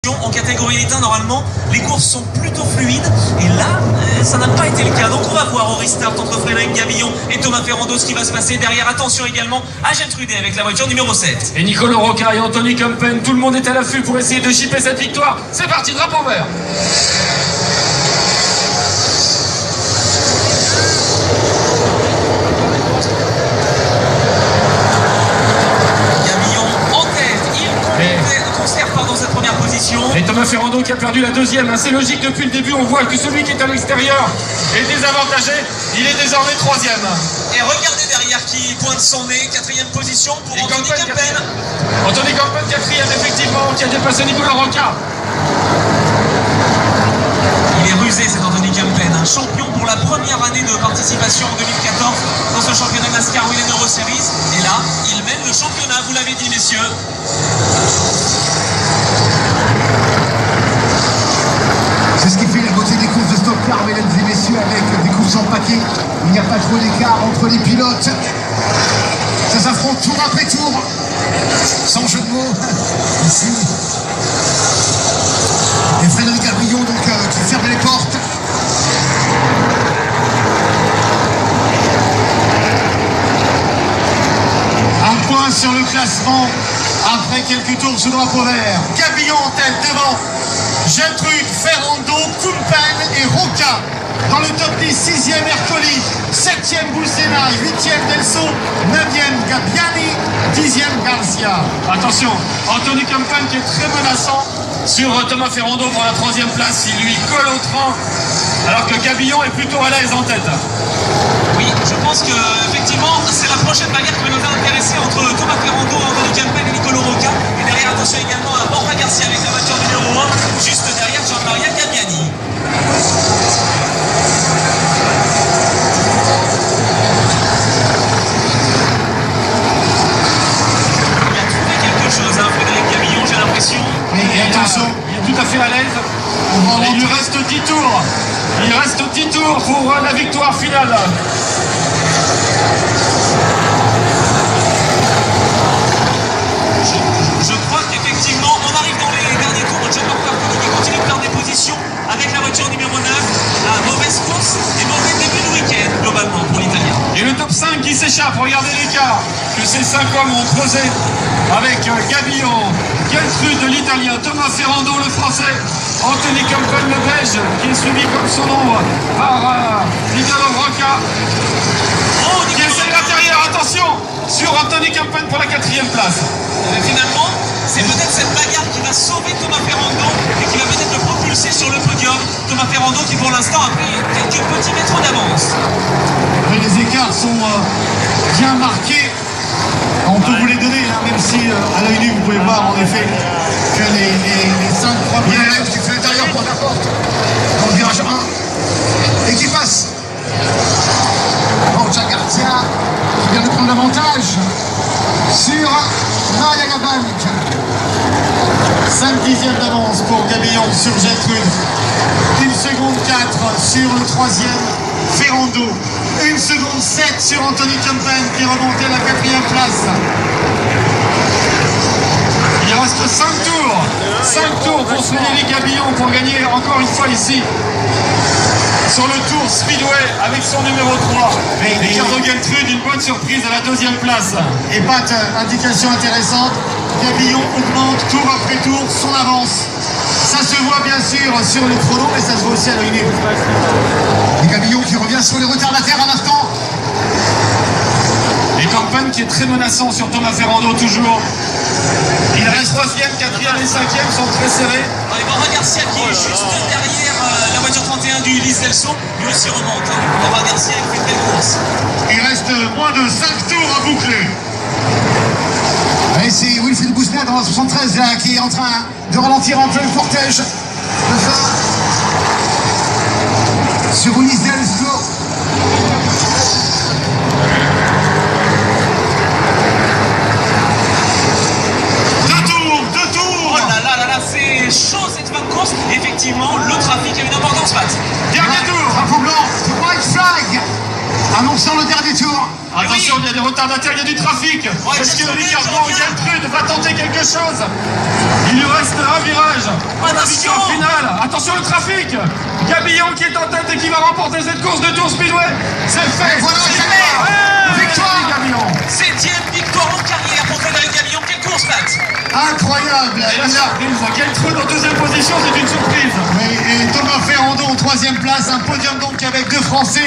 En catégorie éteinte, normalement, les courses sont plutôt fluides. Et là, ça n'a pas été le cas. Donc on va voir au restart entre Frédéric Gabillon et Thomas Ferrando ce qui va se passer derrière. Attention également à Gertrude avec la voiture numéro 7. Et Nicolo Rocca et Anthony Campen, tout le monde est à l'affût pour essayer de chipper cette victoire. C'est parti, drapeau vert. Et Thomas Ferrando qui a perdu la deuxième, c'est logique depuis le début, on voit que celui qui est à l'extérieur est désavantagé, il est désormais troisième. Et regardez derrière qui pointe son nez, quatrième position pour Anthony Campen. Anthony Campen quatrième effectivement, qui a dépassé Nicolo Rocca. Il est rusé cet Anthony Campen, un champion pour la première année de participation en 2014 dans ce championnat NASCAR Winner Euro Series. Et là, il mène le championnat, vous l'avez dit messieurs. C'est ce qui fait la beauté des courses de stock car, mesdames et messieurs, avec des courses en paquet. Il n'y a pas trop d'écart entre les pilotes. Ça s'affronte tour après tour. Sans jeu de mots, ici. Et Frédéric Gabillon donc qui ferme les portes. Un point sur le classement après quelques tours sous drapeau vert. Gabillon en tête devant Gertrude, Ferrando, Campen et Rocca. Dans le top 10, 6e Ercoli, 7e Busena, 8e Delso, 9e Gabbiani, 10e Garcia. Attention, Anthony Campen qui est très menaçant sur Thomas Ferrando pour la troisième place. Il lui colle au train alors que Gabillon est plutôt à l'aise en tête. Oui, je pense que effectivement c'est la prochaine bagarre qui va nous intéresser entre Thomas Ferrando, Anthony Campen et Nicolo Rocca. Et derrière, attention également à Borja Garcia avec la voiture numéro 1, juste derrière Gian-Maria Gabbiani. Il a trouvé quelque chose, hein, Frédéric Gabillon, j'ai l'impression. Et attention, il est tout à fait à l'aise. Il lui reste 10 tours. Il reste 10 tours pour la victoire finale. Je crois qu'effectivement, on arrive dans les derniers tours. Gianmarco Arconi qui continue de perdre des positions avec la voiture numéro 9. La mauvaise course et mauvais début de week-end globalement pour l'Italien. Et le top 5 qui s'échappe, regardez l'écart que ces 5 hommes ont creusé avec Gabillon, Gertrude de l'Italien, Thomas Ferrando le Français, Anthony Campen le Belge qui est suivi comme son nom par Nicolo Rocca. Qui essaie l'intérieur, attention sur Anthony Campen pour la 4e place. Et finalement, c'est peut-être cette bagarre qui va sauver Thomas Ferrando et qui va peut-être le propulser sur le podium. Thomas Ferrando qui pour l'instant a pris quelques petits mètres d'avance. Les écarts sont bien marqués. On peut vous les donner, hein, même si à l'œil nu vous pouvez voir en effet que les 5 premiers qui fait l'intérieur pour la porte dans le virage 1 et qui passe. Borja Garcia qui vient de prendre l'avantage sur Maria Gabank. 5 dixièmes d'avance pour Gabillon sur Gertrude. 1 seconde 4 sur le 3e Ferrando. 1 seconde 7 sur Anthony Campen qui est remonté à la 4e place. Il reste 5 tours. 5 tours pour Frédéric Gabillon pour gagner encore une fois ici sur le Tour Speedway avec son numéro 3. Et Carlo Gertrude, une bonne surprise à la 2e place. Et Pat, indication intéressante, Gabillon augmente tour après tour son avance. Ça se voit bien sûr sur le chrono, mais ça se voit aussi à l'œil nu. Et Gabillon qui revient sur les retardataires à l'instant. Et Campen qui est très menaçant sur Thomas Ferrando toujours. Il reste 3e, 4e et 5e sont très serrés. Et Borja Garcia qui est juste derrière la voiture 31 du Ulysse Delso, lui aussi remonte. Borja Garcia qui fait une belle course. Il reste moins de 5 tours à boucler. Et c'est Wilfried Busnel dans la 73 là, qui est en train de ralentir un peu le cortège. De fin sur Ulysse Delso. C'est chaud cette fin de course. Effectivement, le trafic a une importance, Pat. Dernier tour. Drapeau blanc, white flag, annonçant le dernier tour. Attention, il y a des retardataires, il y a du trafic. Est-ce que Ricardo Gertrude va tenter quelque chose? Il lui reste un virage. Attention. Finale. Attention le trafic. Gabillon qui est en tête et qui va remporter cette course de Tour Speedway. C'est fait. Voilà, C'est c'est fait. fait. Victoire. Gabillon. 7e victoire en carrière pour Frédéric Gabillon. Quelle course, Pat! Incroyable. Et la surprise, Geltrude en deuxième position, c'est une surprise. Et Thomas Ferrando en troisième place, un podium donc avec deux Français.